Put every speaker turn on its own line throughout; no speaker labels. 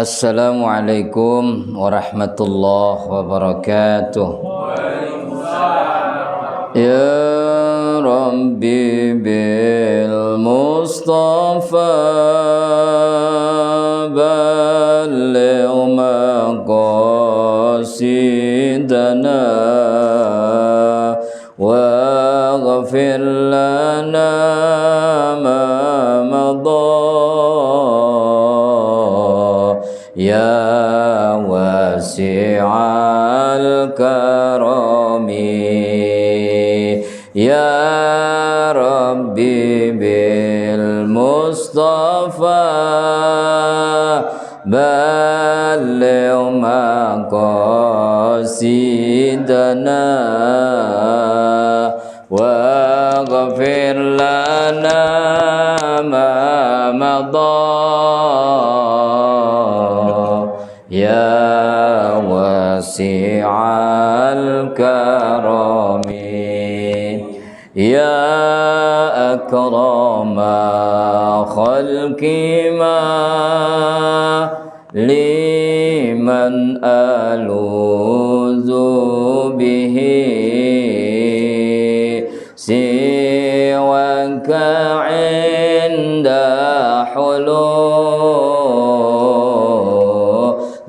Assalamualaikum warahmatullahi wabarakatuh. Ya Rabbi bil Mustafa balligh maqasidana waghfir lana ma madha ya wasi'al karami ya Rabbi bil Mustafa balligh maqasidana waghfir lana ma madha ya wasi'al karami ya akrama khalqi ma liman aluzu bihi siwaka inda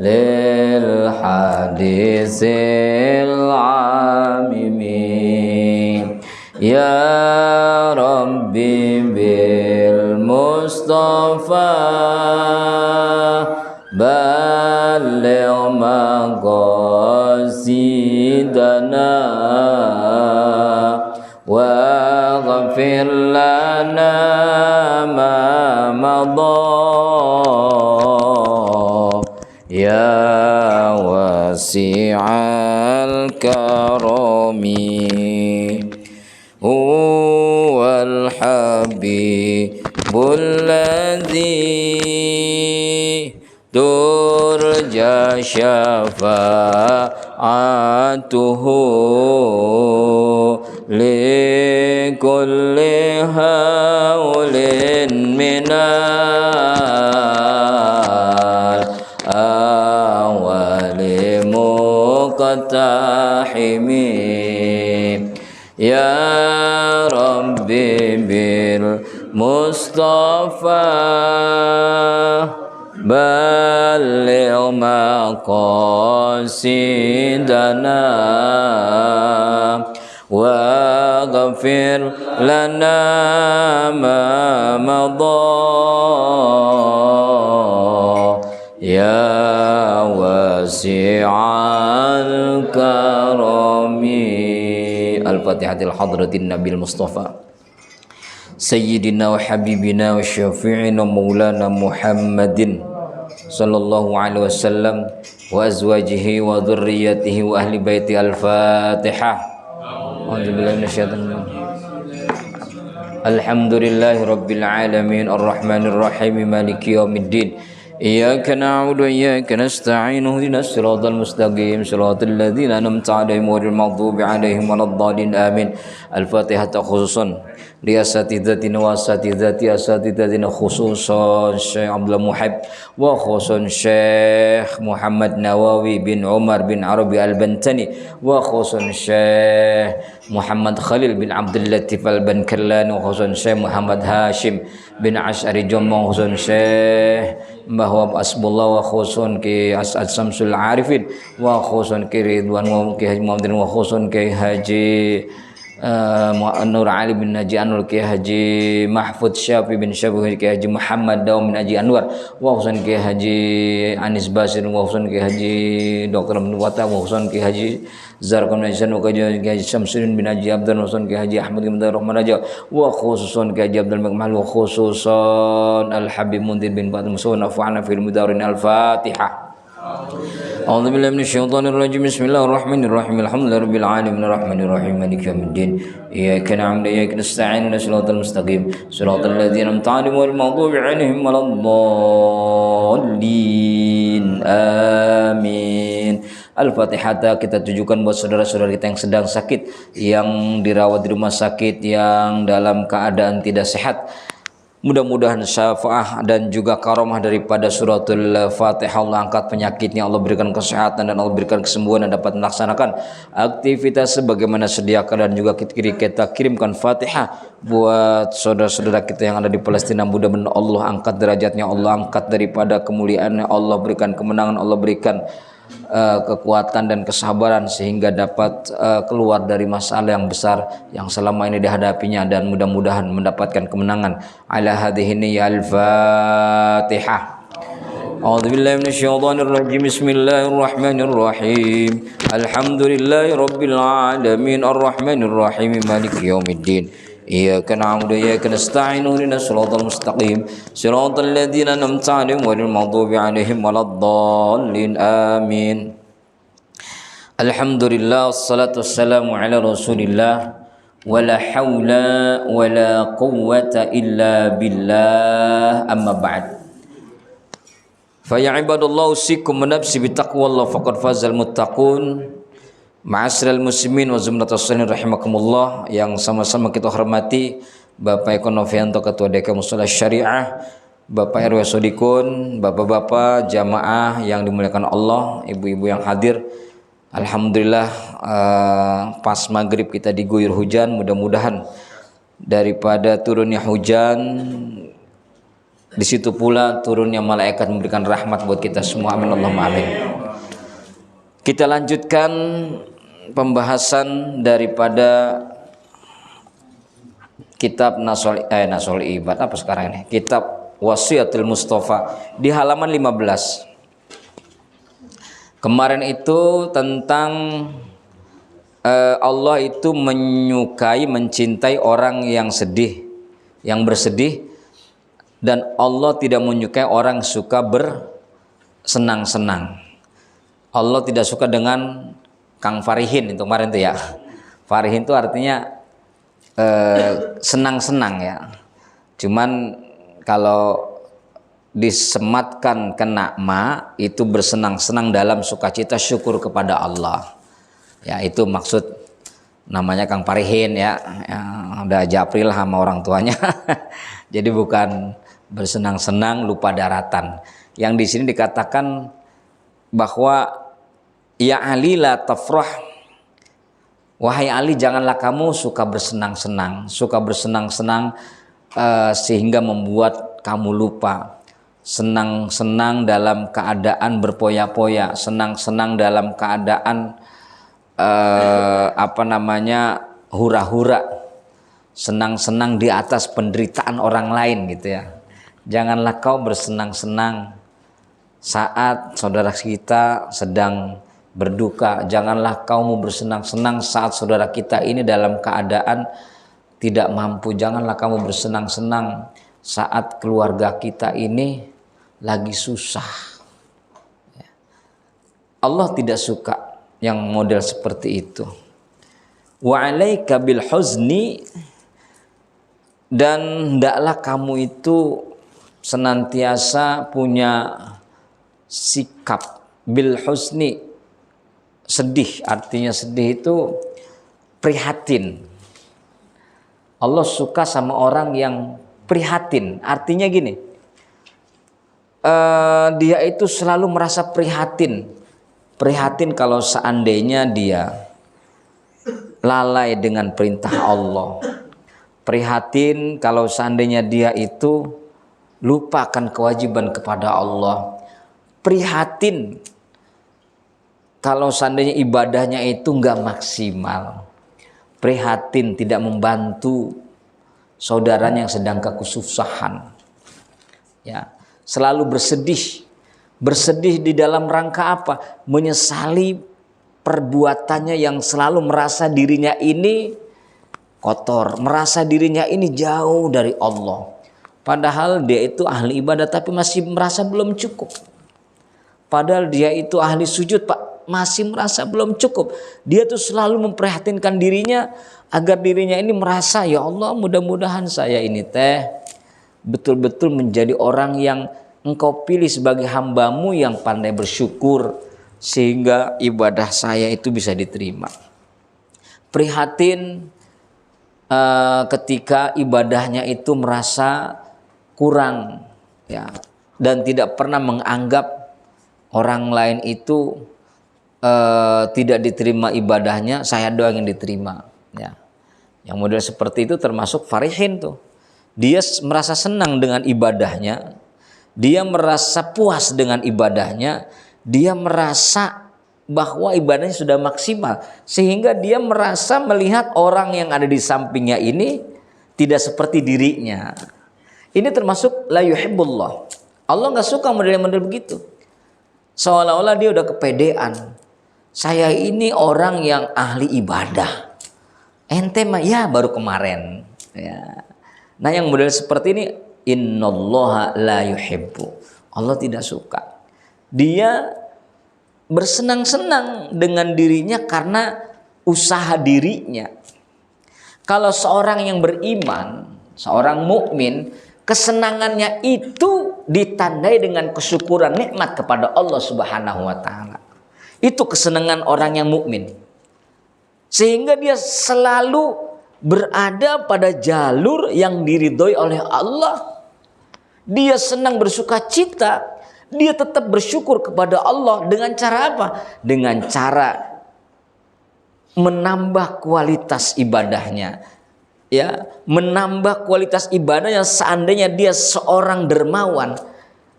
lil hadisil amimi ya Rabbi bil Mustafa balligh maqasidana waghfir lana ma madha ya wasi'al karami huwal habibul ladzi turja syafa'atuhu li kulli haulin minal awali muqtahimi ya Rabbi bil Mustafa balligh maqasidana waghfir lana ma madha ya wasi'al karami. Al-Fatihatil hadratin Nabil Mustafa Sayyidina wa Habibina wa Syafi'ina Maulana Muhammadin sallallahu alaihi wasallam wa azwajihi wa dhurriyyatihi wa ahli baiti. Al-Fatihah. A'udzubillahi minasyaitonir rajim. Alhamdulillahi rabbil alamin arrahmanir rahim maliki yaumiddin. Iyyaka na'budu wa iyyaka nasta'in ihdinas siratal mustaqim siratal ladzina an'amta 'alaihim ghairil maghdubi 'alaihim waladdallin amin. Al-Fatihah khususan li asatidatina wa asatidatina khususan Syekh Abdullah Muhib wa khususan Syekh Muhammad Nawawi bin Umar bin Arabi Al-Bantani wa khususan Syekh Muhammad Khalil bin Abdul Latif Al-Bankarlani wa khususan Syekh Muhammad Hashim bin Ash'ari Jombang wa khususan Syekh Mbah Asbullah wa khususan Ki As'ad Samsul Arifin wa khususan Ki Ridwan wa Ki Haji Muhammadin wa khususan Ki Haji Nur Ali bin Haji Anwar, Ki Haji Mahfud Syafi bin Syafi, Ki Haji Muhammad Daum bin Haji Anwar, wa khususan Ki Haji Anis Basir, wa khususan Ki Haji Dr. Abdul Wata, wa khususan Ki Haji Zarqam bin Hasan, wa Ki Haji Syamsuddin bin Haji Abdul, wa khususan Ki Haji Ahmad bin Rahman Raja, wa khususan Ki Haji Abdul Makmal, wa khususan Al Habib Mundir bin Fatimah Musa, wa nafa'ana fil mudarin. Al-Fatihah. أعوذ بالله من الشيطان الرجيم بسم الله الرحمن الرحيم الحمد لله رب العالمين الرحمن الرحيم مالك يوم الدين إياك نعبد وإياك نستعين اهدنا الصراط المستقيم صراط الذين أنعمت عليهم غير المغضوب عليهم ولا الضالين آمين. Al-Fatihah kita tujukan buat saudara-saudara kita yang sedang sakit, yang dirawat di rumah sakit, yang dalam keadaan tidak sehat. Mudah-mudahan syafaah dan juga karomah daripada suratul Fatihah. Allah angkat penyakitnya, Allah berikan kesehatan dan Allah berikan kesembuhan dan dapat melaksanakan aktivitas sebagaimana sediakan. Dan juga kita kirimkan Fatihah buat saudara-saudara kita yang ada di Palestina. Mudah-mudahan Allah angkat derajatnya, Allah angkat daripada kemuliaannya, Allah berikan kemenangan, Allah berikan kekuatan dan kesabaran sehingga dapat keluar dari masalah yang besar yang selama ini dihadapinya, dan mudah-mudahan mendapatkan kemenangan. Ala hadhihi al-Fatihah. A'udzubillahi minasyaitonir rajim. Bismillahirrahmanirrahim. Alhamdulillahirabbil alamin arrahmanir rahim maliki yaumiddin. Iyyaka na'budu wa iyyaka nasta'in ihdinas siratal mustaqim siratal ladzina an'amta 'alaihim ghairil maghdubi 'alaihim waladdallin amin. Alhamdulillah wassalatu wassalamu ala Rasulillah wala haula wala quwwata illa billah amma ba'd. Fa ya ibadallah usikum wa nafsi bitaqwallah faqad fazal muttaqun. Ma'asyiral muslimin wa zumratus salihin rahimakumullah, yang sama-sama kita hormati Bapak Eko Novianto, Ketua DK Mushola Syariah, Bapak RW Sodikun, Bapak-bapak jamaah yang dimuliakan Allah, ibu-ibu yang hadir. Alhamdulillah pas maghrib kita diguyur hujan. Mudah-mudahan daripada turunnya hujan, di situ pula turunnya malaikat memberikan rahmat buat kita semua. Amin Allahumma amin. Kita lanjutkan pembahasan daripada kitab Nasul Ibad, apa sekarang ini? Kitab Wasiatul Mustafa di halaman 15. Kemarin itu tentang Allah itu menyukai, mencintai orang yang sedih, yang bersedih, dan Allah tidak menyukai orang suka bersenang-senang. Allah tidak suka dengan Kang Farihin itu kemarin tuh ya. Farihin itu artinya senang-senang ya. Cuman kalau disematkan ke nakma itu bersenang-senang dalam sukacita syukur kepada Allah. Ya itu maksud namanya Kang Farihin ya. Udah Japril sama orang tuanya. Jadi bukan bersenang-senang lupa daratan. Yang di sini dikatakan bahwa ya Ali la tafrah, wahai Ali janganlah kamu suka bersenang-senang sehingga membuat kamu lupa. Senang-senang dalam keadaan berpoya-poya, senang-senang dalam keadaan hura-hura, senang-senang di atas penderitaan orang lain gitu ya. Janganlah kau bersenang-senang saat saudara kita sedang berduka. Janganlah kamu bersenang-senang saat saudara kita ini dalam keadaan tidak mampu. Janganlah kamu bersenang-senang saat keluarga kita ini lagi susah. Allah tidak suka yang model seperti itu. Wa 'alaika bil huzni, dan hendaklah kamu itu senantiasa punya sikap bil husni, sedih, artinya sedih itu prihatin. Allah suka sama orang yang prihatin, artinya gini, dia itu selalu merasa prihatin kalau seandainya dia lalai dengan perintah Allah, prihatin kalau seandainya dia itu lupakan kewajiban kepada Allah, prihatin kalau seandainya ibadahnya itu enggak maksimal, prihatin tidak membantu saudaranya yang sedang kesusahan. Ya, selalu bersedih di dalam rangka apa? Menyesali perbuatannya yang selalu merasa dirinya ini kotor, merasa dirinya ini jauh dari Allah. Padahal dia itu ahli ibadah tapi masih merasa belum cukup. Padahal dia itu ahli sujud, Pak, masih merasa belum cukup. Dia tuh selalu memprihatinkan dirinya agar dirinya ini merasa, ya Allah, mudah-mudahan saya ini teh betul-betul menjadi orang yang Engkau pilih sebagai hambamu yang pandai bersyukur sehingga ibadah saya itu bisa diterima. Prihatin ketika ibadahnya itu merasa kurang, ya, dan tidak pernah menganggap orang lain itu tidak diterima ibadahnya, saya doang yang diterima, ya. Yang model seperti itu termasuk farihin tuh. Dia merasa senang dengan ibadahnya, dia merasa puas dengan ibadahnya, dia merasa bahwa ibadahnya sudah maksimal, sehingga dia merasa melihat orang yang ada di sampingnya ini tidak seperti dirinya. Ini termasuk la yuhibbullah. Allah nggak suka model-model begitu. Seolah-olah dia udah kepedean. Saya ini orang yang ahli ibadah. Ente mah ya baru kemarin. Ya. Nah yang model seperti ini, innallaha la yuhibbu. Allah tidak suka. Dia bersenang-senang dengan dirinya karena usaha dirinya. Kalau seorang yang beriman, seorang mukmin, kesenangannya itu ditandai dengan kesyukuran nikmat kepada Allah Subhanahu wa taala. Itu kesenangan orang yang mukmin. Sehingga dia selalu berada pada jalur yang diridhoi oleh Allah. Dia senang bersuka cita. Dia tetap bersyukur kepada Allah dengan cara apa? Dengan cara menambah kualitas ibadahnya. Ya, menambah kualitas ibadahnya. Seandainya dia seorang dermawan,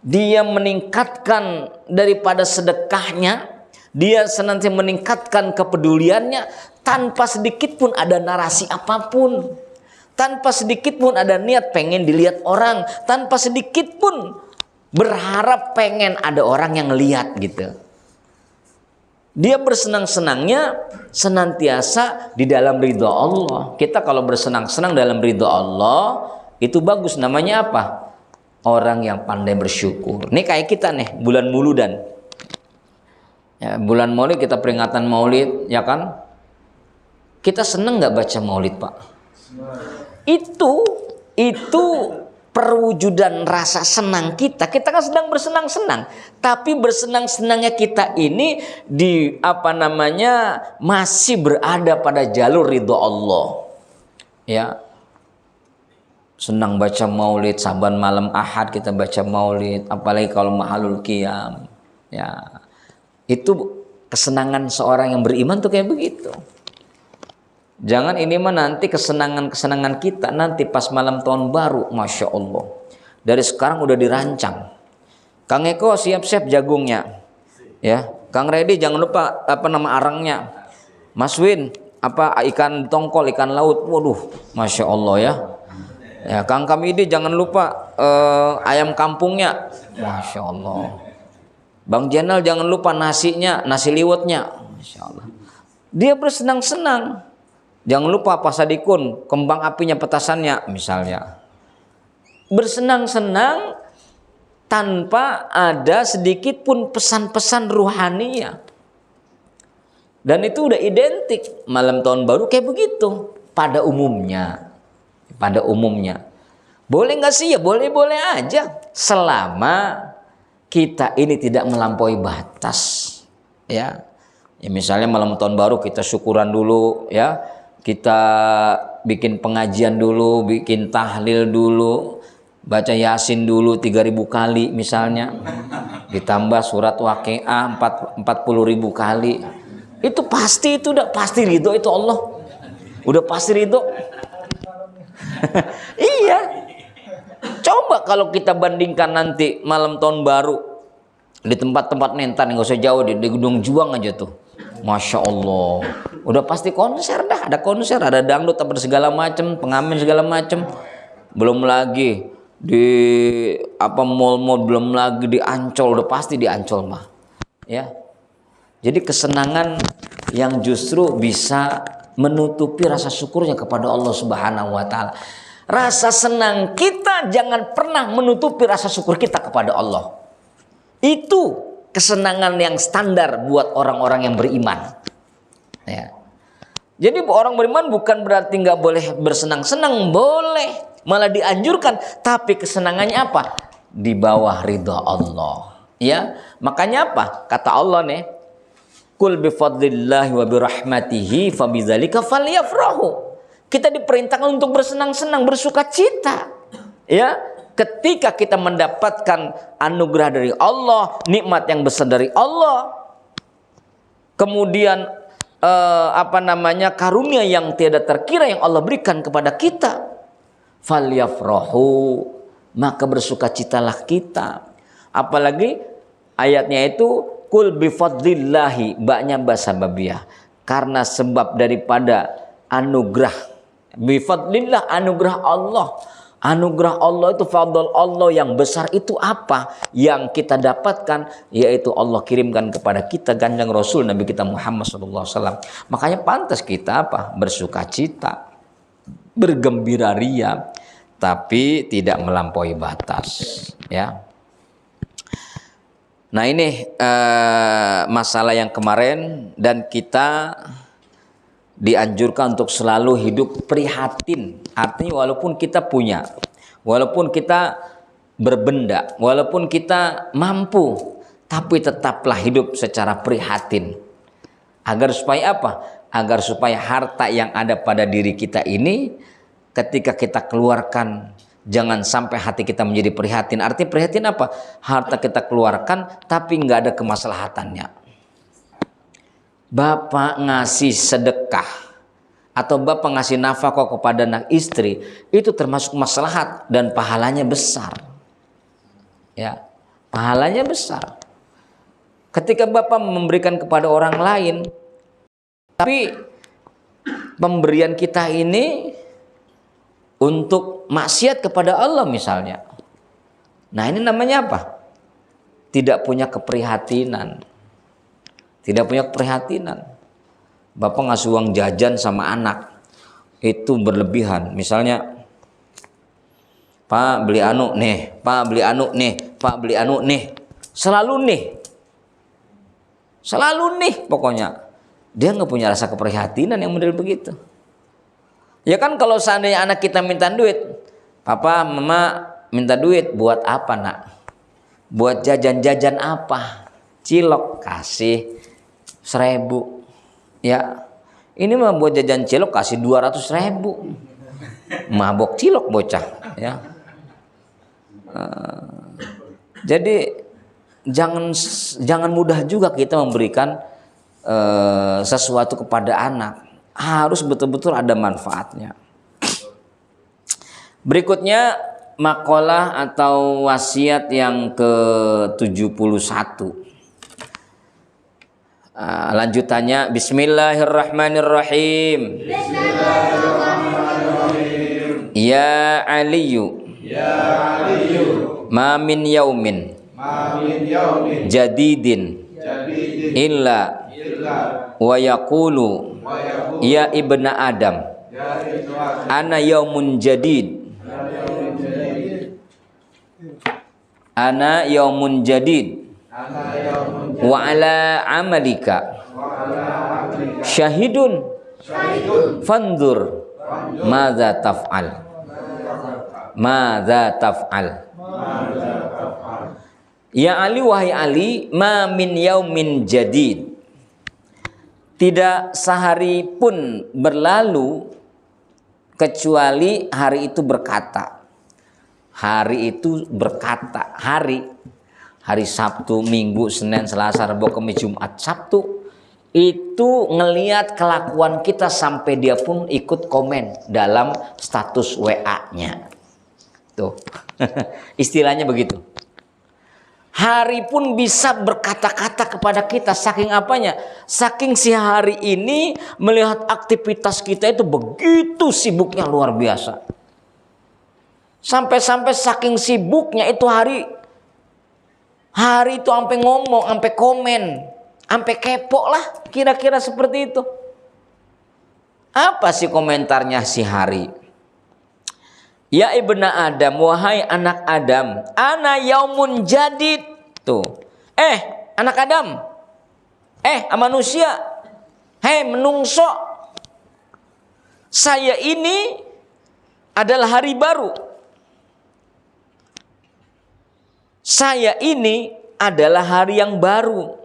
dia meningkatkan daripada sedekahnya, dia senantiasa meningkatkan kepeduliannya tanpa sedikit pun ada narasi apapun. Tanpa sedikit pun ada niat pengen dilihat orang, tanpa sedikit pun berharap pengen ada orang yang lihat gitu. Dia bersenang-senangnya senantiasa di dalam ridha Allah. Kita kalau bersenang-senang dalam ridha Allah itu bagus, namanya apa? Orang yang pandai bersyukur. Ini kayak kita nih bulan Muludan. Ya, bulan Maulid kita peringatan Maulid, ya kan? Kita seneng nggak baca Maulid, Pak? Itu perwujudan rasa senang kita. Kita kan sedang bersenang-senang, tapi bersenang-senangnya kita ini masih berada pada jalur ridho Allah. Ya. Senang baca Maulid, Saban malam Ahad kita baca Maulid, apalagi kalau Mahalul Qiyam. Ya. Itu kesenangan seorang yang beriman tuh kayak begitu. Jangan ini mah nanti kesenangan kita nanti pas malam tahun baru, Masya Allah. Dari sekarang udah dirancang. Kang Eko siap-siap jagungnya, ya. Kang Redi jangan lupa arangnya. Mas Win ikan tongkol, ikan laut. Waduh, Masya Allah ya. Ya, Kang Kamidi jangan lupa ayam kampungnya, Masya Allah. Bang Jenal jangan lupa nasinya, nasi liwetnya, Masya Allah. Dia bersenang-senang. Jangan lupa pasadikun, kembang apinya, petasannya misalnya. Bersenang-senang tanpa ada sedikit pun pesan-pesan ruhaninya. Dan itu udah identik malam tahun baru kayak begitu pada umumnya. Pada umumnya. Boleh nggak sih? Ya boleh-boleh aja. Selama kita ini tidak melampaui batas. Ya. Ya misalnya malam tahun baru kita syukuran dulu, ya. Kita bikin pengajian dulu, bikin tahlil dulu, baca Yasin dulu 3.000 kali misalnya, ditambah surat Waqiah 40.000 kali. Itu pasti, itu udah pasti ridho itu Allah. Udah pasti ridho. Iya. Coba kalau kita bandingkan nanti malam tahun baru di tempat-tempat nentan, nggak usah jauh, di Gedung Juang aja tuh. Masya Allah, udah pasti konser dah, ada konser, ada dangdut, apa segala macem, pengamen segala macem. Belum lagi di mall-mall, belum lagi di Ancol, udah pasti di Ancol mah. Ya, jadi kesenangan yang justru bisa menutupi rasa syukurnya kepada Allah Subhanahu Wa Taala. Rasa senang kita jangan pernah menutupi rasa syukur kita kepada Allah. Itu kesenangan yang standar buat orang-orang yang beriman. Ya. Jadi orang beriman bukan berarti nggak boleh bersenang-senang, boleh, malah dianjurkan. Tapi kesenangannya apa? Di bawah ridha Allah. Ya, makanya apa? Kata Allah nih, Qul bifadlillahi wa birahmatihi fabidzalika falyafrahu. Kita diperintahkan untuk bersenang-senang, bersuka cita. Ya, ketika kita mendapatkan anugerah dari Allah, nikmat yang besar dari Allah, kemudian karunia yang tiada terkira yang Allah berikan kepada kita, falyafrahu, maka bersukacitalah kita. Apalagi ayatnya itu kul bifadlillahi, baknya bahasa babiyah, karena sebab daripada anugerah, bifadlillah, anugerah Allah. Anugerah Allah itu, fadl Allah yang besar itu apa? Yang kita dapatkan, yaitu Allah kirimkan kepada kita Kanjeng Rasul Nabi kita Muhammad SAW. Makanya pantas kita apa? Bersuka cita, bergembira ria, tapi tidak melampaui batas. Ya. Nah ini masalah yang kemarin, dan kita dianjurkan untuk selalu hidup prihatin. Artinya walaupun kita punya, walaupun kita berbenda, walaupun kita mampu, tapi tetaplah hidup secara prihatin. Agar supaya apa? Agar supaya harta yang ada pada diri kita ini, ketika kita keluarkan, jangan sampai hati kita menjadi prihatin. Arti prihatin apa? Harta kita keluarkan tapi nggak ada kemaslahatannya. Bapak ngasih sedekah atau bapak ngasih nafkah kepada anak istri, itu termasuk maslahat dan pahalanya besar. Ya, pahalanya besar. Ketika bapak memberikan kepada orang lain, tapi pemberian kita ini untuk maksiat kepada Allah misalnya. Nah, ini namanya apa? Tidak punya keprihatinan. Tidak punya keprihatinan. Bapak ngasih uang jajan sama anak, itu berlebihan. Misalnya, Pak beli anu nih, Pak beli anu nih, Pak beli anu nih. Selalu nih. Selalu nih pokoknya. Dia nggak punya rasa keprihatinan yang model begitu. Ya kan, kalau seandainya anak kita minta duit, Papa, Mama minta duit, buat apa nak? Buat jajan-jajan apa? Cilok, kasih 1.000. Ya, ini mah buat jajan cilok kasih 200.000. Mabok cilok bocah. Ya. Jadi jangan mudah juga kita memberikan sesuatu kepada anak. Harus betul-betul ada manfaatnya. Berikutnya makalah atau wasiat yang ke-71. Lanjutannya, Bismillahirrahmanirrahim. Bismillahirrahmanirrahim. Ya Aliyu, ma min yaumin jadidin illa wa yaqulu ya ibna Adam ana yaumun jadid, ana yaumun jadid wa ala amalika syahidun fandur madza taf'al, madza taf'al. Ya Ali, wahai Ali, ma min yaumin jadid, tidak sehari pun berlalu kecuali hari itu berkata. Hari itu berkata, hari Sabtu, Minggu, Senin, Selasa, Rabu, Kamis, Jumat, Sabtu, itu ngelihat kelakuan kita sampai dia pun ikut komen dalam status WA-nya. Tuh. Istilahnya begitu. Hari pun bisa berkata-kata kepada kita, saking apanya? Saking si hari ini melihat aktivitas kita itu begitu sibuknya, luar biasa. Sampai-sampai saking sibuknya itu hari itu sampai ngomong, sampai komen, sampai kepo lah, kira-kira seperti itu. Apa sih komentarnya si hari? Ya ibna Adam, wahai anak Adam, ana yaumun jadid. Tuh. anak Adam, manusia, menungso, saya ini adalah hari baru. Saya ini adalah hari yang baru.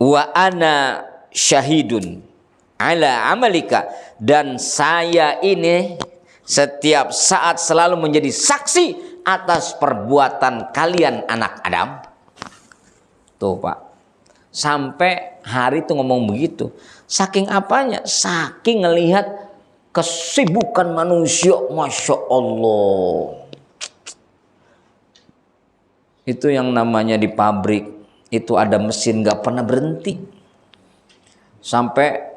Wa ana syahidun ala amalika, dan saya ini setiap saat selalu menjadi saksi atas perbuatan kalian anak Adam. Tuh Pak, sampai hari itu ngomong begitu. Saking apanya? Saking ngelihat kesibukan manusia, Masya Allah. Itu yang namanya di pabrik itu ada mesin gak pernah berhenti. Sampai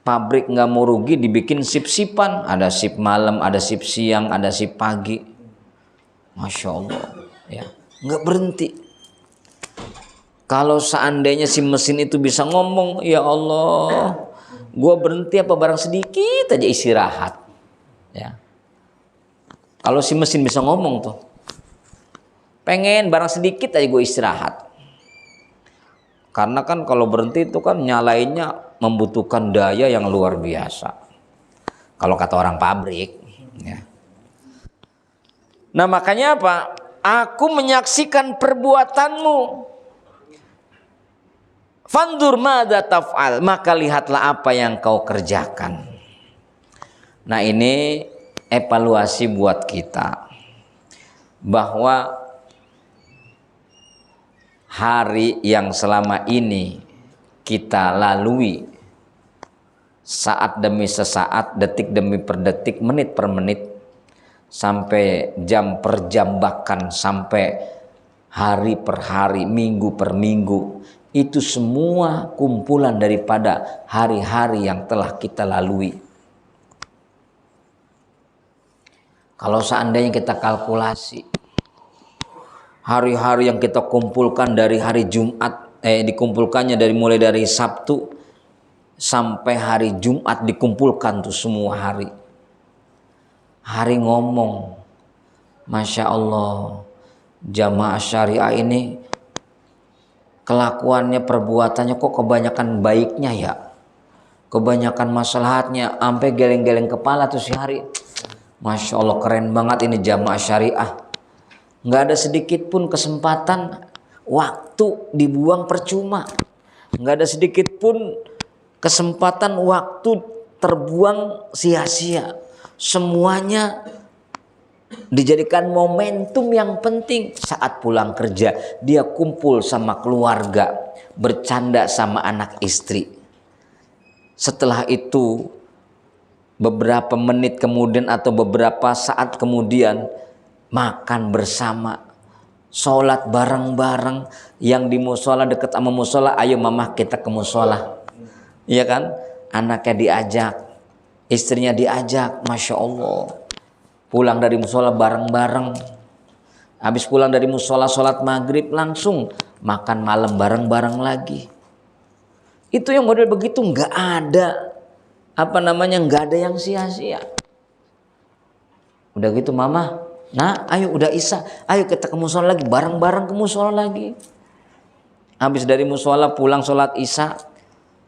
pabrik gak mau rugi dibikin sip-sipan. Ada sip malam, ada sip siang, ada sip pagi. Masya Allah ya, gak berhenti. Kalau seandainya si mesin itu bisa ngomong, ya Allah, gue berhenti apa barang sedikit aja istirahat ya. Kalau si mesin bisa ngomong tuh, pengen barang sedikit aja gue istirahat. Karena kan kalau berhenti itu kan nyalainnya membutuhkan daya yang luar biasa. Kalau kata orang pabrik. Ya. Nah makanya apa? Aku menyaksikan perbuatanmu. Fandur madza taf'al, maka lihatlah apa yang kau kerjakan. Nah ini evaluasi buat kita. Bahwa hari yang selama ini kita lalui saat demi sesaat, detik demi per detik, menit per menit, sampai jam per jam, bahkan sampai hari per hari, minggu per minggu, itu semua kumpulan daripada hari-hari yang telah kita lalui. Kalau seandainya kita kalkulasi hari-hari yang kita kumpulkan dari hari Jumat, dikumpulkannya mulai dari Sabtu sampai hari Jumat, dikumpulkan tuh semua hari. Hari ngomong, Masya Allah, jamaah syariah ini kelakuannya, perbuatannya kok kebanyakan baiknya ya, kebanyakan maslahatnya, sampai geleng-geleng kepala tuh si hari. Masya Allah, keren banget ini jamaah syariah. Nggak ada sedikit pun kesempatan waktu dibuang percuma. Nggak ada sedikit pun kesempatan waktu terbuang sia-sia. Semuanya dijadikan momentum yang penting. Saat pulang kerja, dia kumpul sama keluarga, bercanda sama anak istri. Setelah itu, beberapa menit kemudian atau beberapa saat kemudian, makan bersama, sholat bareng-bareng. Yang di musola, dekat sama musola, ayo mama kita ke musola, iya kan? Anaknya diajak, istrinya diajak, Masya Allah. Pulang dari musola bareng-bareng. Habis pulang dari musola, sholat maghrib, langsung makan malam bareng-bareng lagi. Itu yang model begitu, nggak ada nggak ada yang sia-sia. Udah gitu mama, nah ayo udah isya, ayo kita ke musola lagi, bareng-bareng ke musola lagi. Habis dari musola pulang sholat isya,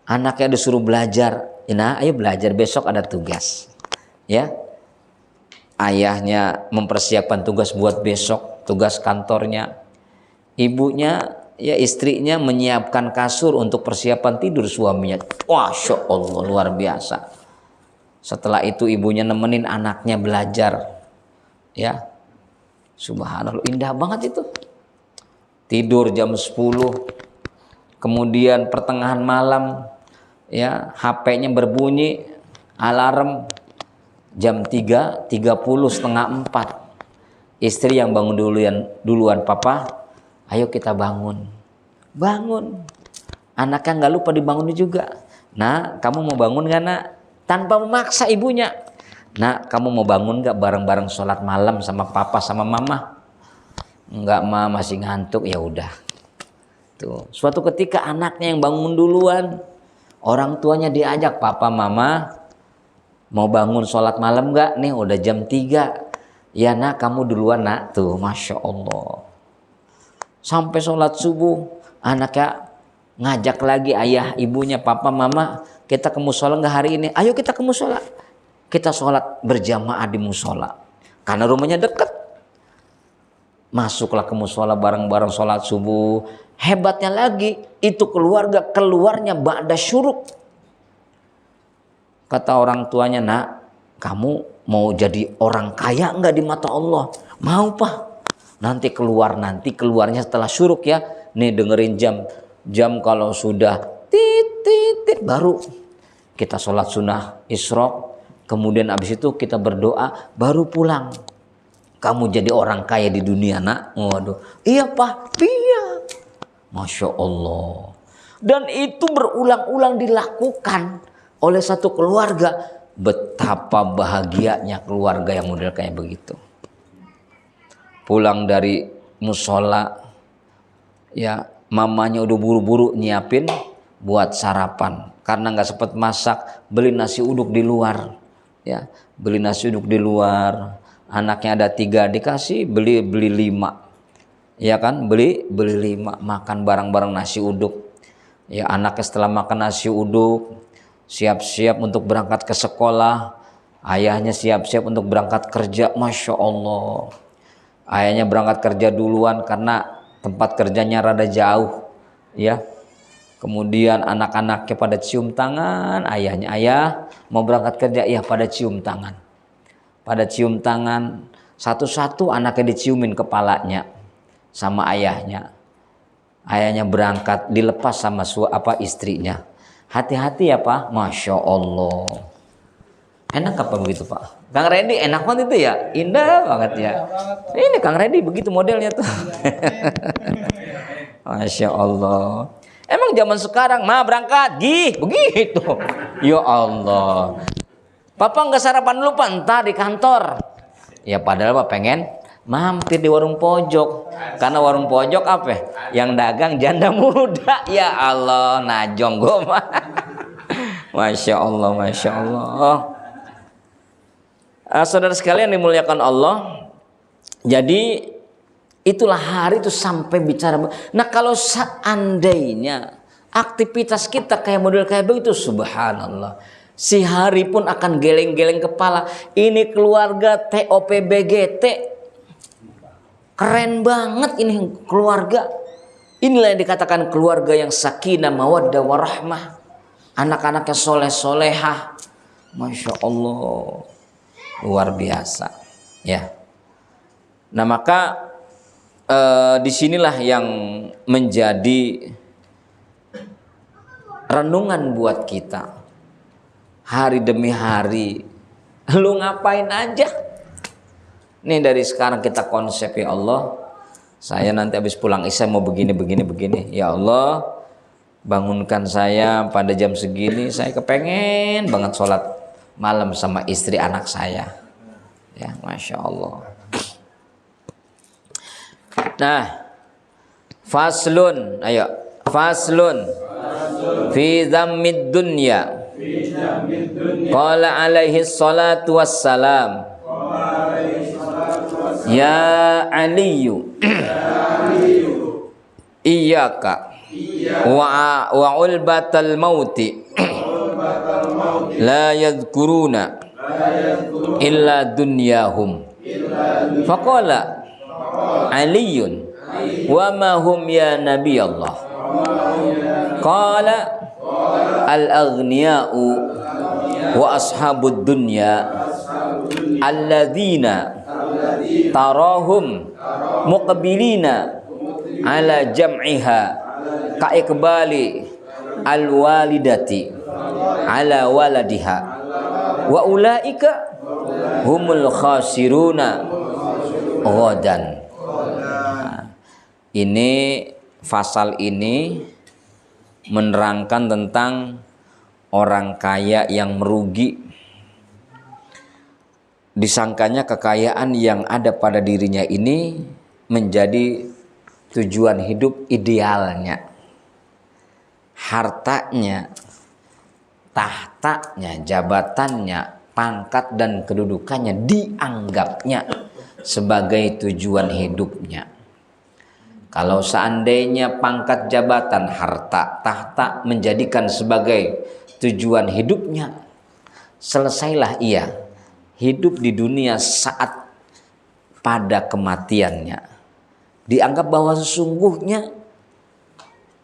anaknya disuruh belajar. Nah ayo belajar, besok ada tugas. Ya, ayahnya mempersiapkan tugas buat besok, tugas kantornya. Ibunya, ya istrinya menyiapkan kasur untuk persiapan tidur suaminya. Masya Allah, luar biasa. Setelah itu ibunya nemenin anaknya belajar. Ya, subhanallah, indah banget itu. Tidur jam 10, kemudian pertengahan malam, ya HP-nya berbunyi, alarm jam 3.30, setengah 4. Istri yang bangun duluan, papa, ayo kita bangun. Bangun. Anaknya nggak lupa dibangun juga. Nah, kamu mau bangun nggak nak? Tanpa memaksa ibunya. Nak, kamu mau bangun nggak bareng-bareng sholat malam sama papa sama mama? Enggak, ma, masih ngantuk. Ya udah. Tuh, suatu ketika anaknya yang bangun duluan, orang tuanya diajak, papa mama mau bangun sholat malam nggak? Nih udah jam 3. Ya nak, kamu duluan nak. Tuh, Masya Allah. Sampai sholat subuh, anaknya ngajak lagi ayah, ibunya, papa, mama, kita ke musola nggak hari ini? Ayo kita ke musola. Kita sholat berjamaah di musola. Karena rumahnya dekat. Masuklah ke musola bareng-bareng sholat subuh. Hebatnya lagi, itu keluarga keluarnya ba'da syuruk. Kata orang tuanya, nak, kamu mau jadi orang kaya enggak di mata Allah? Mau, Pak. Nanti keluarnya setelah syuruk ya. Nih dengerin jam kalau sudah tit baru kita sholat sunnah isyraq, kemudian abis itu kita berdoa baru pulang. Kamu jadi orang kaya di dunia, nak. Waduh, iya Pak, iya. Masya Allah. Dan itu berulang-ulang dilakukan oleh satu keluarga. Betapa bahagianya keluarga yang model kayak begitu. Pulang dari musola, ya mamanya udah buru-buru nyiapin buat sarapan. Karena nggak sempat masak, beli nasi uduk di luar. Ya, beli nasi uduk di luar. Anaknya ada 3, dikasih beli 5. Ya kan, beli 5, makan bareng-bareng nasi uduk. Ya, anaknya setelah makan nasi uduk, siap-siap untuk berangkat ke sekolah. Ayahnya siap-siap untuk berangkat kerja. Masya Allah. Ayahnya berangkat kerja duluan karena tempat kerjanya rada jauh, ya. Kemudian anak-anaknya pada cium tangan ayahnya. Ayah mau berangkat kerja, ya pada cium tangan. Pada cium tangan, satu-satu anaknya diciumin kepalanya sama ayahnya. Ayahnya berangkat, dilepas sama istrinya. Hati-hati ya Pak, Masya Allah. Enak apa begitu Pak? Kang Randy enak banget itu ya, indah banget ya. Ini Kang Randy begitu modelnya tuh. Masya Allah. Emang zaman sekarang mah berangkat, begitu. Ya Allah. Papa nggak sarapan dulu Pak, ntar di kantor. Ya padahal Pak pengen mampir di warung pojok. Karena warung pojok apa? Yang dagang janda muda. Ya Allah, najong gue mah. Masya Allah, Masya Allah. Saudara sekalian dimuliakan Allah. Jadi itulah hari itu sampai bicara. Nah kalau seandainya aktivitas kita kayak model kayak begitu, subhanallah, si hari pun akan geleng-geleng kepala. Ini keluarga TOPBGT, keren banget ini keluarga. Inilah yang dikatakan keluarga yang sakinah mawaddah warahmah. Anak-anaknya soleh-solehah. Masya Allah, luar biasa ya. Nah maka disinilah yang menjadi renungan buat kita hari demi hari. Lu ngapain aja? Nih dari sekarang kita konsep, ya Allah, saya nanti habis pulang isya mau begini. Ya Allah, bangunkan saya pada jam segini. Saya kepengen banget sholat malam sama istri anak saya. Ya, Masya Allah. Nah, faslun, ayo, faslun fi dhammid dunya. Qala alaihi salatu wassalam, ya Aliyu, iyyaka wa ulbatal mauti la yadhkuruna illa dunyahum. Faqala Aliyun, wa ma hum ya Nabi Allah? Qala al-aghniya'u wa ashabud dunya alladzina tarahum muqbilina ala jam'iha ka iqbali al-walidati ala waladiha wa ulaika humul khasiruna ghadan. Ini pasal ini menerangkan tentang orang kaya yang merugi. Disangkanya kekayaan yang ada pada dirinya ini menjadi tujuan hidup idealnya. Hartanya, tahtanya, jabatannya, pangkat dan kedudukannya dianggapnya sebagai tujuan hidupnya. Kalau seandainya pangkat jabatan, harta, tahta menjadikan sebagai tujuan hidupnya, selesailah ia hidup di dunia saat pada kematiannya. Dianggap bahwa sesungguhnya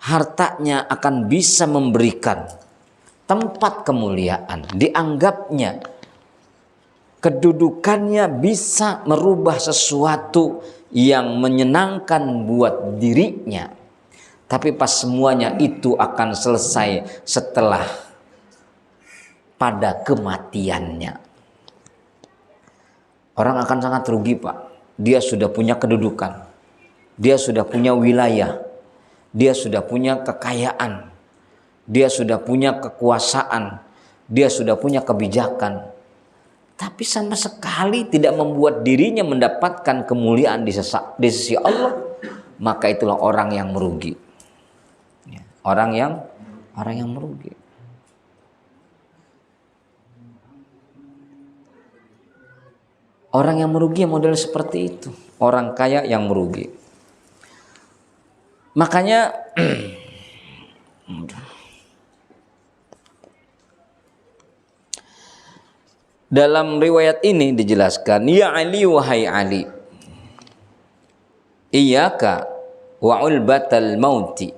hartanya akan bisa memberikan tempat kemuliaan. Dianggapnya kedudukannya bisa merubah sesuatu yang menyenangkan buat dirinya. Tapi pas semuanya itu akan selesai setelah pada kematiannya. Orang akan sangat rugi, Pak. Dia sudah punya kedudukan, dia sudah punya wilayah, dia sudah punya kekayaan, dia sudah punya kekuasaan, dia sudah punya kebijakan, tapi sama sekali tidak membuat dirinya mendapatkan kemuliaan di sisi Allah. Maka itulah orang yang merugi. Orang yang merugi. Orang yang merugi model seperti itu. Orang kaya yang merugi. Makanya dalam riwayat ini dijelaskan, ya Ali, wahai Ali, iyyaka wa ulbatal mauti.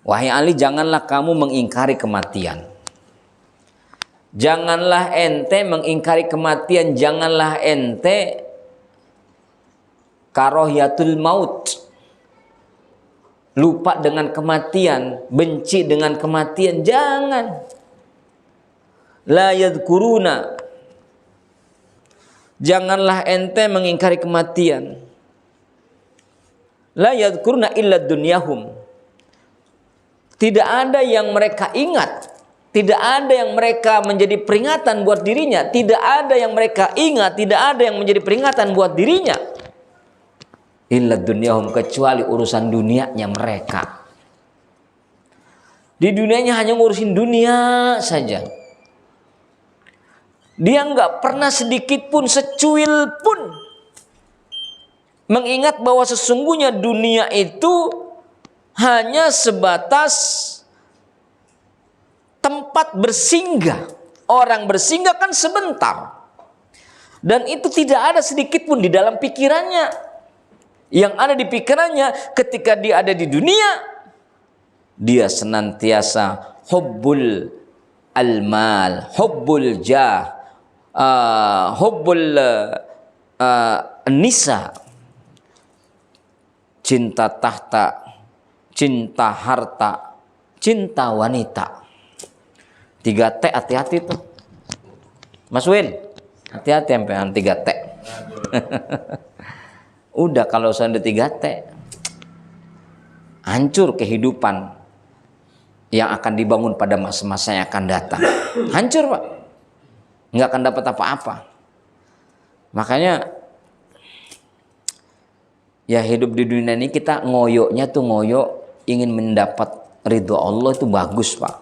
Wahai Ali, janganlah kamu mengingkari kematian. Janganlah ente mengingkari kematian, janganlah ente karohiyatul maut, lupa dengan kematian, benci dengan kematian, jangan. La yadkuruna, janganlah ente mengingkari kematian. La yadkuruna illa dunyahum, tidak ada yang mereka ingat, tidak ada yang mereka menjadi peringatan buat dirinya, tidak ada yang mereka ingat, tidak ada yang menjadi peringatan buat dirinya. Illa dunyahum, kecuali urusan dunianya mereka. Di dunianya hanya ngurusin dunia saja. Dia nggak pernah sedikit pun, secuil pun mengingat bahwa sesungguhnya dunia itu hanya sebatas tempat bersinggah. Orang bersinggah kan sebentar. Dan itu tidak ada sedikit pun di dalam pikirannya. Yang ada di pikirannya ketika dia ada di dunia, dia senantiasa hubbul al-mal, hubbul jah, hubbul nisa, cinta tahta, cinta harta, cinta wanita. 3T, hati-hati tuh Mas Win, hati-hati sampean 3T. Udah kalau sudah 3T, hancur kehidupan yang akan dibangun pada masa-masa yang akan datang. Hancur, Pak. Nggak akan dapat apa-apa. Makanya ya hidup di dunia ini kita ngoyoknya tuh ngoyok ingin mendapat ridho Allah, itu bagus, Pak.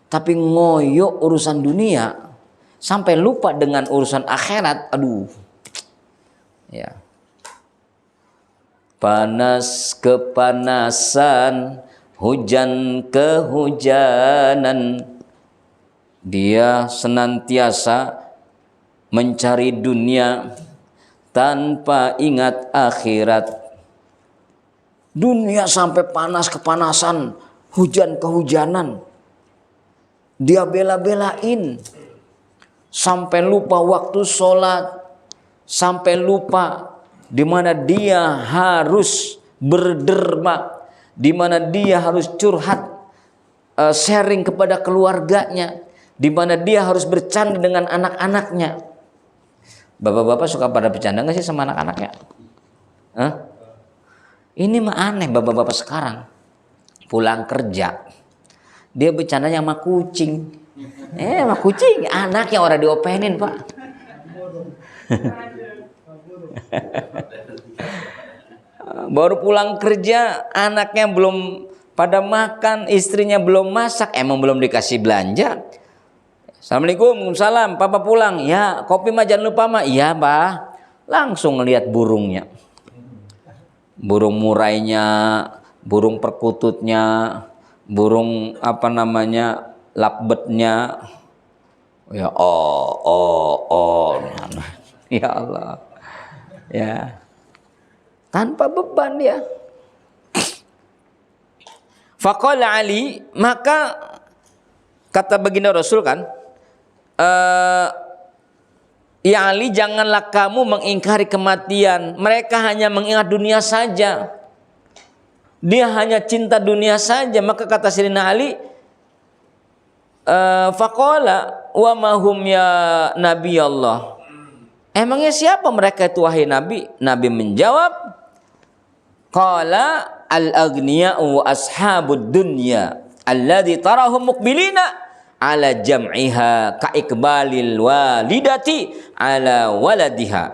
Tapi ngoyok urusan dunia sampai lupa dengan urusan akhirat, aduh. Ya. Panas kepanasan, hujan kehujanan, dia senantiasa mencari dunia tanpa ingat akhirat. Dunia sampai panas kepanasan, hujan kehujanan, dia bela-belain. Sampai lupa waktu sholat, sampai lupa di mana dia harus berderma, di mana dia harus curhat, sharing kepada keluarganya, di mana dia harus bercanda dengan anak-anaknya. Bapak-bapak suka pada bercanda nggak sih sama anak-anaknya? Hah? Ini mah aneh, bapak-bapak sekarang pulang kerja dia bercandanya sama kucing. Sama kucing, anaknya orang diopenin, Pak. Baru pulang kerja, anaknya belum pada makan, istrinya belum masak, emang belum dikasih belanja. Assalamualaikum, waalaikumsalam, papa pulang. Ya, kopi mah jangan lupa, mah. Iya, Pak. Langsung ngelihat burungnya. burung murainya, burung perkututnya, burung apa namanya, lakbetnya, ya ya Allah, ya tanpa beban dia. Faqala Ali, maka kata baginda Rasul kan, ya Ali, janganlah kamu mengingkari kematian. Mereka hanya mengingat dunia saja. Dia hanya cinta dunia saja. Maka kata Sayyidina Ali, faqala wa mahum ya Nabi Allah. Emangnya siapa mereka itu wahai Nabi? Nabi menjawab, qala al-aghniya'u wa ashabud dunya alladhi tarahum muqbilina ala jam'iha ka iqbalil walidati ala waladiha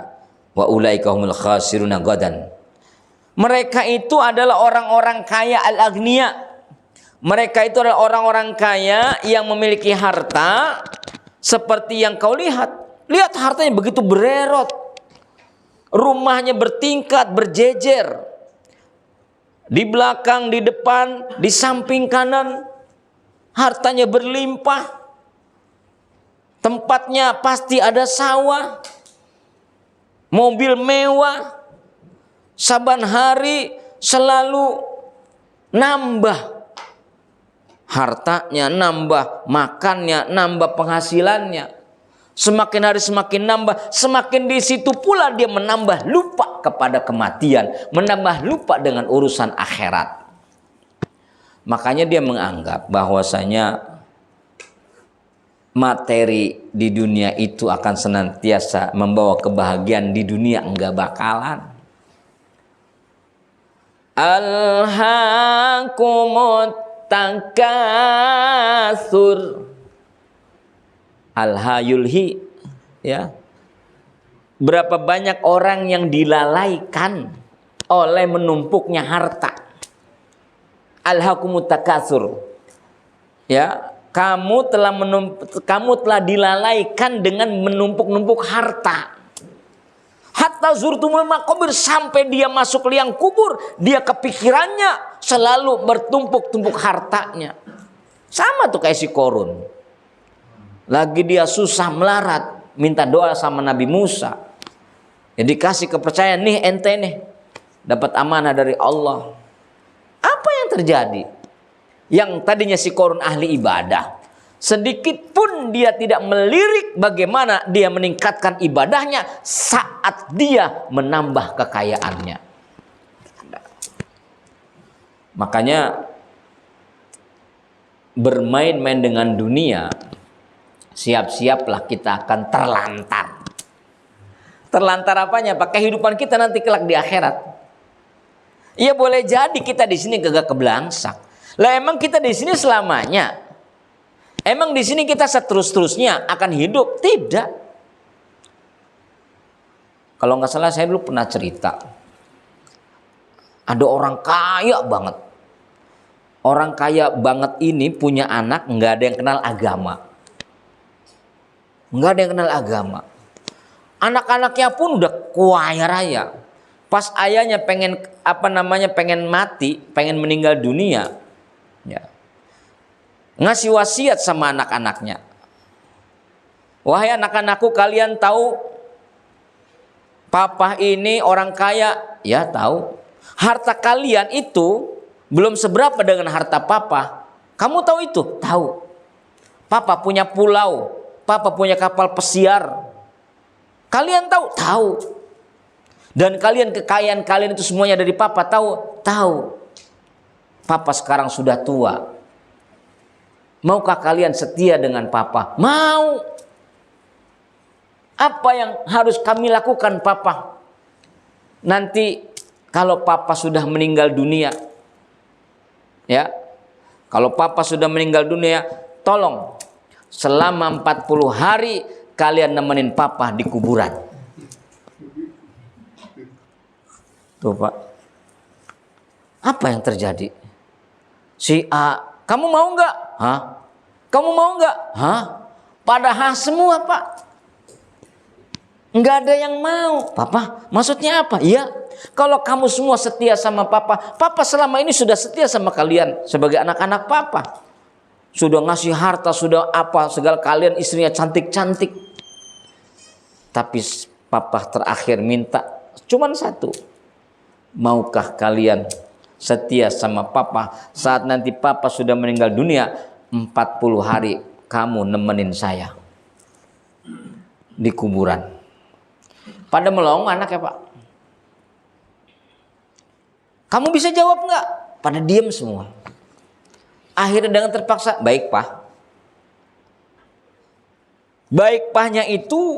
wa ulaika humul khasiruna gadan. Mereka itu adalah orang-orang kaya al-aghniya. Mereka itu adalah orang-orang kaya yang memiliki harta seperti yang kau lihat. Lihat hartanya begitu bererot. Rumahnya bertingkat, berjejer. Di belakang, di depan, di samping kanan. Hartanya berlimpah. Tempatnya pasti ada sawah. Mobil mewah. Saban hari selalu nambah. Hartanya nambah, makannya nambah, penghasilannya. Semakin hari semakin nambah, semakin di situ pula dia menambah lupa kepada kematian, menambah lupa dengan urusan akhirat. Makanya dia menganggap bahwasanya materi di dunia itu akan senantiasa membawa kebahagiaan di dunia, enggak bakalan. Alhaakumut takatsur. Alhayulhi, ya. Berapa banyak orang yang dilalaikan oleh menumpuknya harta. Alhaakumut takatsur. Ya, kamu telah dilalaikan dengan menumpuk-numpuk harta. Hatta zurtumul maqabir, sampai dia masuk liang kubur, dia kepikirannya selalu bertumpuk-tumpuk hartanya. Sama tuh kayak si Korun. Lagi dia susah melarat, minta doa sama Nabi Musa. Ya dikasih kepercayaan, nih ente nih dapat amanah dari Allah. Apa yang terjadi? Yang tadinya si Korun ahli ibadah, sedikit pun dia tidak melirik bagaimana dia meningkatkan ibadahnya saat dia menambah kekayaannya. Makanya bermain-main dengan dunia, siap-siaplah kita akan terlantar. Terlantar apanya? Pakai kehidupan kita nanti kelak di akhirat. Iya, boleh jadi kita di sini gagak keblangsak. Lah emang kita di sini selamanya? Emang di sini kita seterus-terusnya akan hidup? Tidak. Kalau nggak salah saya dulu pernah cerita. Ada orang kaya banget. Orang kaya banget ini punya anak nggak ada yang kenal agama. Nggak ada yang kenal agama. Anak-anaknya pun udah kaya raya. Pas ayahnya pengen pengen mati, pengen meninggal dunia, ya, ngasih wasiat sama anak-anaknya. Wahai anak-anakku, kalian tahu papa ini orang kaya? Ya tahu. Harta kalian itu belum seberapa dengan harta papa. Kamu tahu itu? Tahu. Papa punya pulau. Papa punya kapal pesiar. Kalian tahu? Tahu. Dan kekayaan kalian itu semuanya dari papa, tahu? Tahu. Papa sekarang sudah tua. Maukah kalian setia dengan papa? Mau. Apa yang harus kami lakukan, papa? Nanti kalau papa sudah meninggal dunia, ya. Kalau papa sudah meninggal dunia, tolong selama 40 hari kalian nemenin papa di kuburan. Tuh Pak. Apa yang terjadi? Si A, kamu mau nggak? Hah? Kamu mau nggak? Hah? Padahal semua Pak. Nggak ada yang mau. Papa, maksudnya apa? Iya, Kalau kamu semua setia sama papa, papa selama ini sudah setia sama kalian sebagai anak-anak papa. Sudah ngasih harta, sudah apa, segala, kalian istrinya cantik-cantik. Tapi papa terakhir minta cuman satu. Maukah kalian setia sama papa saat nanti papa sudah meninggal dunia, 40 hari kamu nemenin saya di kuburan. Pada melongo anak ya pak. Kamu bisa jawab nggak? Pada diam semua. Akhirnya dengan terpaksa, baik pak. Baik pahnya itu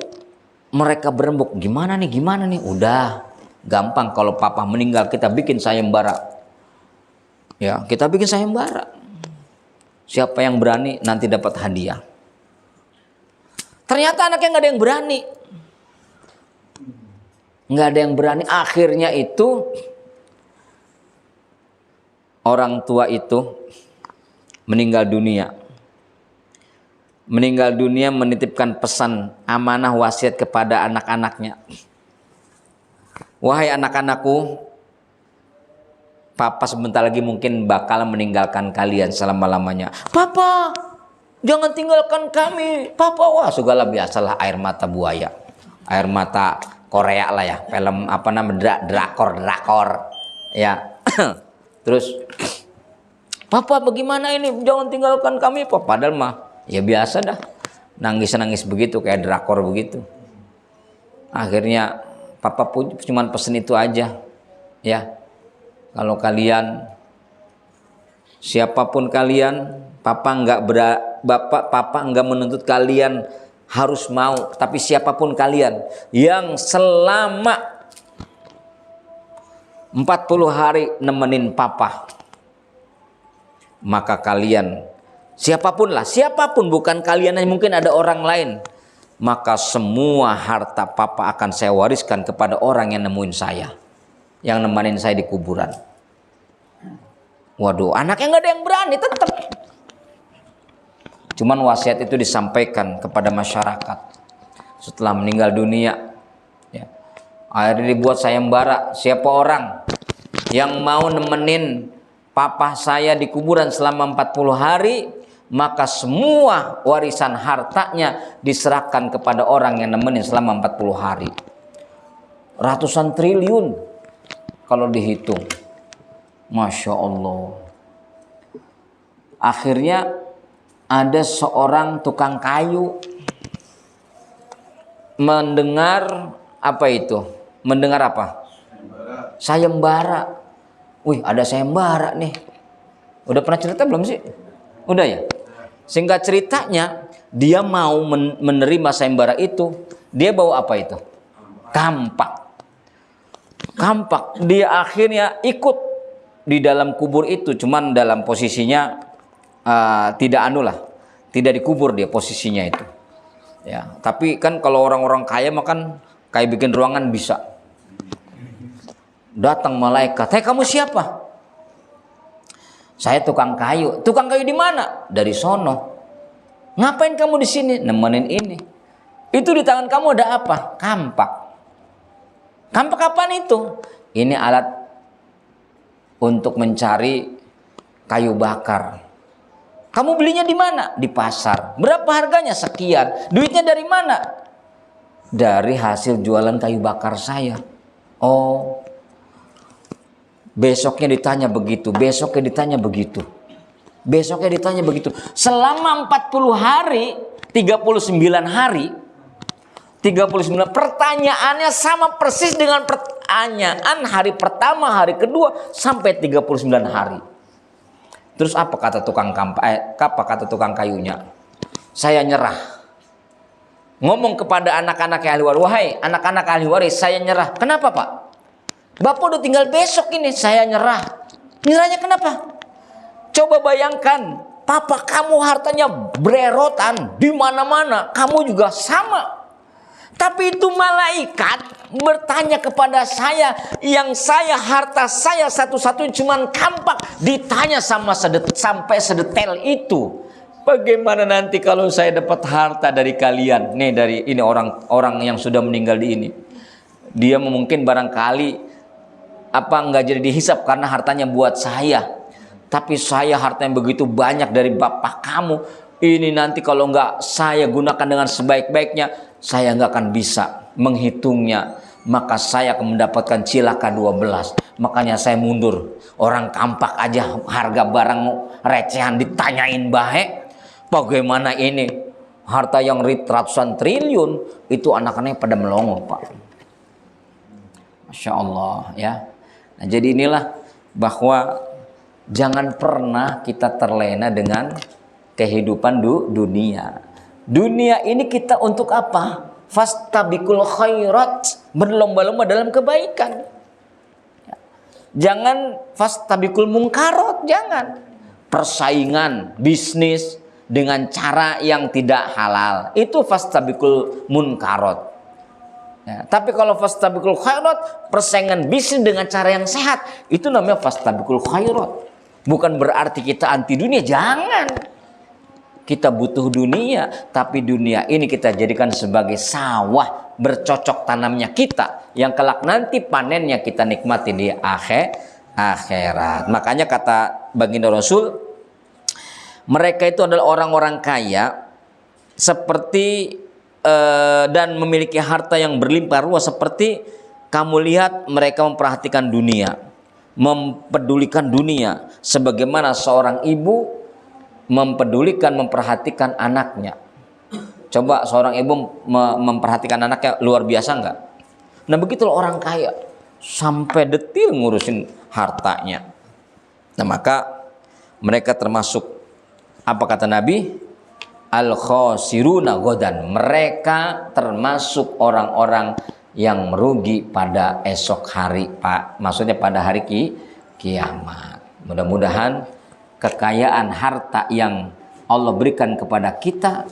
mereka berembuk, gimana nih? Udah, gampang kalau papa meninggal kita bikin sayembara. Ya, kita bikin sayembara. Siapa yang berani nanti dapat hadiah. Ternyata anaknya nggak ada yang berani. Nggak ada yang berani. Akhirnya itu orang tua itu meninggal dunia. Meninggal dunia menitipkan pesan amanah wasiat kepada anak-anaknya. Wahai anak-anakku, papa sebentar lagi mungkin bakal meninggalkan kalian selama-lamanya. Papa, jangan tinggalkan kami. Papa, wah segala biasalah air mata buaya. Air mata Korea lah ya, film apa namanya, drakor. Ya. Terus, papa bagaimana ini? Jangan tinggalkan kami. Papa, padahal mah ya biasa dah. Nangis begitu kayak drakor begitu. Akhirnya papa pun cuma pesen itu aja. Ya. Kalau kalian, siapapun kalian, papa enggak menuntut kalian harus mau, tapi siapapun kalian yang selama 40 hari nemenin papa, maka kalian, siapapun bukan kalian, mungkin ada orang lain, maka semua harta papa akan saya wariskan kepada orang yang nemuin saya, yang nemenin saya di kuburan. Waduh, anaknya nggak ada yang berani tetap. Cuman wasiat itu disampaikan kepada masyarakat setelah meninggal dunia. Ya. Akhirnya dibuat sayembara. Siapa orang yang mau nemenin papa saya di kuburan selama 40 hari, maka semua warisan hartanya diserahkan kepada orang yang nemenin selama 40 hari. Ratusan triliun kalau dihitung. Masya Allah. Akhirnya ada seorang tukang kayu mendengar apa itu? Mendengar apa? Sayembara. Wih, ada sayembara nih. Udah pernah cerita belum sih? Udah ya? Singkat ceritanya, dia mau menerima sayembara itu. Dia bawa apa itu? Kampak. Dia akhirnya ikut di dalam kubur itu, cuman dalam posisinya tidak dikubur dia posisinya itu. Ya, tapi kan kalau orang-orang kaya makan kayak bikin ruangan bisa. Datang malaikat, "Hei, kamu siapa?" "Saya tukang kayu." "Tukang kayu di mana?" "Dari sono." "Ngapain kamu di sini?" "Nemenin ini." "Itu di tangan kamu ada apa?" "Kampak." "Kampak apaan itu?" "Ini alat untuk mencari kayu bakar." "Kamu belinya di mana?" "Di pasar." "Berapa harganya?" "Sekian." "Duitnya dari mana?" "Dari hasil jualan kayu bakar saya." "Oh." Besoknya ditanya begitu, besoknya ditanya begitu. Besoknya ditanya begitu. Selama 40 hari, 39 hari, 39 pertanyaannya sama persis dengan pertanyaan hari pertama, hari kedua, sampai 39 hari. Terus apa kata tukang kayunya? "Saya nyerah." Ngomong kepada anak-anak ahli waris, "Wahai anak-anak ahli waris, saya nyerah." "Kenapa, Pak?" "Bapak udah tinggal besok ini." "Saya nyerah." "Nyerahnya kenapa?" "Coba bayangkan, papa kamu hartanya bererotan di mana-mana, kamu juga sama. Tapi itu malaikat bertanya kepada saya, yang saya harta saya satu-satunya cuman kampak, ditanya sampai sedetail itu. Bagaimana nanti kalau saya dapat harta dari kalian?" Nih, dari ini orang yang sudah meninggal di ini. Dia mungkin barangkali apa enggak jadi dihisap karena hartanya buat saya. Tapi saya hartanya begitu banyak dari bapak kamu. Ini nanti kalau enggak saya gunakan dengan sebaik-baiknya, saya enggak akan bisa menghitungnya. Maka saya akan mendapatkan cilaka 12. Makanya saya mundur. Orang kampak aja harga barang recehan ditanyain baik. Bagaimana ini harta yang ratusan triliun, itu anak-anaknya pada melongo, Pak. Masya Allah ya. Nah, jadi inilah bahwa jangan pernah kita terlena dengan kehidupan dunia. Dunia ini kita untuk apa? Fastabiqul khairat, berlomba-lomba dalam kebaikan. Jangan fastabiqul munkarat, jangan. Persaingan bisnis dengan cara yang tidak halal, itu fastabiqul munkarat. Ya, tapi kalau fastabiqul khairat, persaingan bisnis dengan cara yang sehat, itu namanya fastabiqul khairat. Bukan berarti kita anti dunia, jangan. Kita butuh dunia, tapi dunia ini kita jadikan sebagai sawah bercocok tanamnya kita, yang kelak nanti panennya kita nikmati di akhirat. Makanya kata baginda Rasul, mereka itu adalah orang-orang kaya seperti dan memiliki harta yang berlimpah ruah, seperti kamu lihat mereka memperhatikan dunia, mempedulikan dunia, sebagaimana seorang ibu memperhatikan anaknya. Coba seorang ibu memperhatikan anaknya luar biasa enggak? Nah begitulah orang kaya, sampai detil ngurusin hartanya. Nah maka mereka termasuk, apa kata Nabi? Al-khosiruna godan, mereka termasuk orang-orang yang merugi pada esok hari, Pak. Maksudnya pada hari kiamat. Mudah-mudahan kekayaan harta yang Allah berikan kepada kita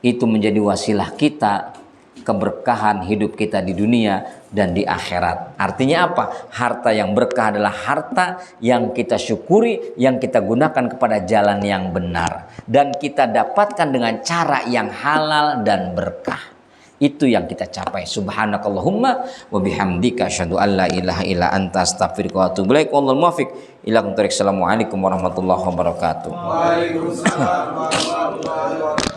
itu menjadi wasilah kita, keberkahan hidup kita di dunia dan di akhirat. Artinya apa? Harta yang berkah adalah harta yang kita syukuri, yang kita gunakan kepada jalan yang benar, dan kita dapatkan dengan cara yang halal dan berkah. Itu yang kita capai. Subhanakallahumma wa bihamdika asyhadu an la ilaha illa anta astaghfiruka wa atubu ilaik. Wallahul muwaffiq ila aqwamit thoriq. Assalamualaikum warahmatullahi wabarakatuh. Waalaikumsalam warahmatullahi wabarakatuh.